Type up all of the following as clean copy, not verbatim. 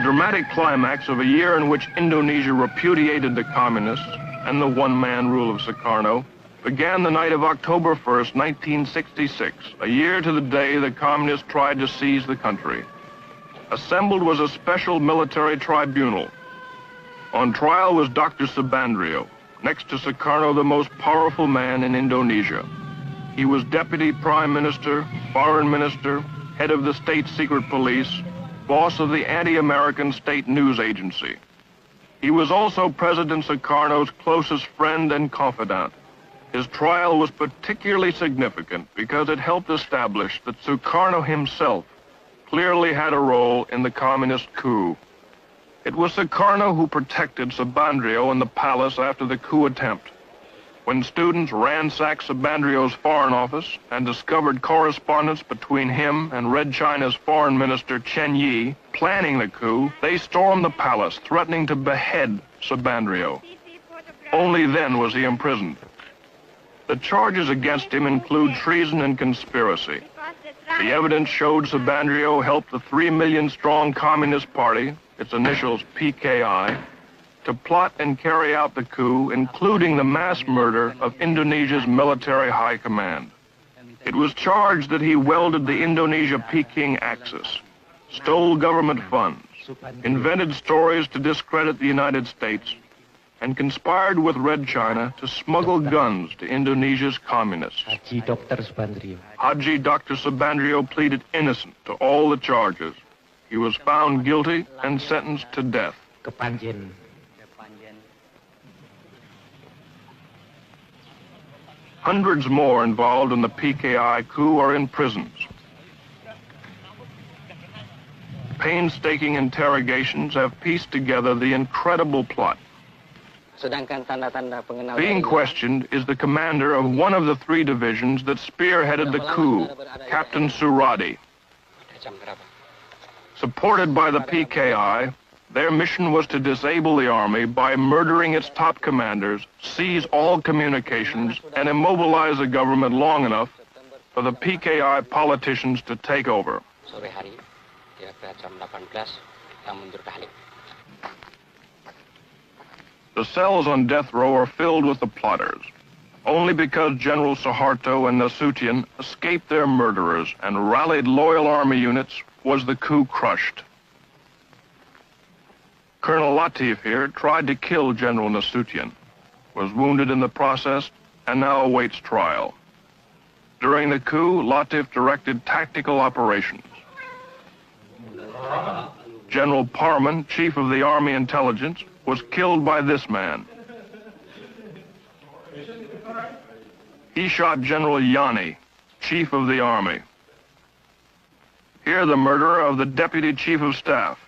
The dramatic climax of a year in which Indonesia repudiated the communists and the one-man rule of Sukarno began the night of October 1st, 1966, a year to the day the communists tried to seize the country. Assembled was a special military tribunal. On trial was Dr. Subandrio, next to Sukarno the most powerful man in Indonesia. He was Deputy Prime Minister, Foreign Minister, head of the State Secret Police, boss of the anti-American state news agency. He was also President Sukarno's closest friend and confidant. His trial was particularly significant because it helped establish that Sukarno himself clearly had a role in the communist coup. It was Sukarno who protected Subandrio in the palace after the coup attempt. When students ransacked Subandrio's foreign office and discovered correspondence between him and Red China's foreign minister Chen Yi planning the coup, they stormed the palace, threatening to behead Subandrio. Only then was he imprisoned. The charges against him include treason and conspiracy. The evidence showed Subandrio helped the 3 million-strong Communist Party, its initials PKI, to plot and carry out the coup, including the mass murder of Indonesia's military high command. It was charged that he welded the Indonesia-Peking axis, stole government funds, invented stories to discredit the United States, and conspired with Red China to smuggle guns to Indonesia's communists. Haji Dr. Subandrio pleaded innocent to all the charges. He was found guilty and sentenced to death. Hundreds more involved in the PKI coup are in prisons. Painstaking interrogations have pieced together the incredible plot. Being questioned is the commander of one of the 3 divisions that spearheaded the coup, Captain Suradi. Supported by the PKI, their mission was to disable the army by murdering its top commanders, seize all communications, and immobilize the government long enough for the PKI politicians to take over. The cells on death row are filled with the plotters. Only because General Suharto and Nasution escaped their murderers and rallied loyal army units was the coup crushed. Colonel Latif here tried to kill General Nasution, was wounded in the process, and now awaits trial. During the coup, Latif directed tactical operations. General Parman, chief of the Army Intelligence, was killed by this man. He shot General Yani, chief of the army. Here the murderer of the deputy chief of staff.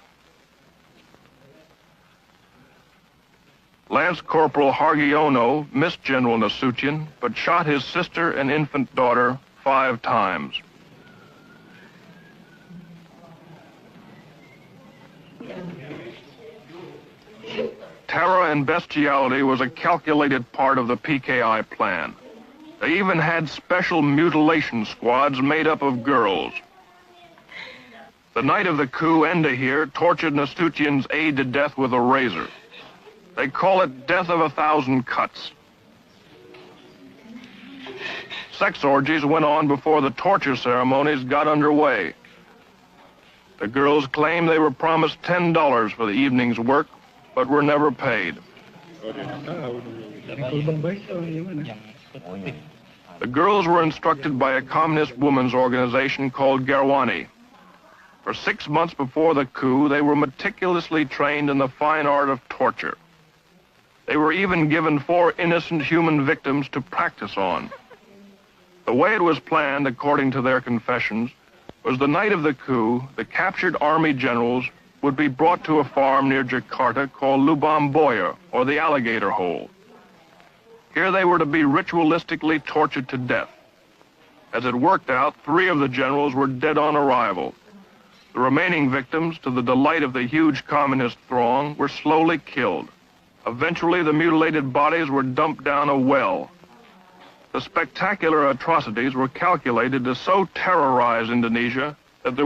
Lance Corporal Hargiono missed General Nasution, but shot his sister and infant daughter 5 times. Terror and bestiality was a calculated part of the PKI plan. They even had special mutilation squads made up of girls. The night of the coup, Enda here tortured Nasution's aide to death with a razor. They call it death of 1,000 cuts. Sex orgies went on before the torture ceremonies got underway. The girls claimed they were promised $10 for the evening's work, but were never paid. The girls were instructed by a communist women's organization called Garwani. For 6 months before the coup, they were meticulously trained in the fine art of torture. They were even given 4 innocent human victims to practice on. The way it was planned, according to their confessions, was the night of the coup, the captured army generals would be brought to a farm near Jakarta called Lubang Buaya, or the Alligator Hole. Here they were to be ritualistically tortured to death. As it worked out, 3 of the generals were dead on arrival. The remaining victims, to the delight of the huge communist throng, were slowly killed. Eventually, the mutilated bodies were dumped down a well. The spectacular atrocities were calculated to so terrorize Indonesia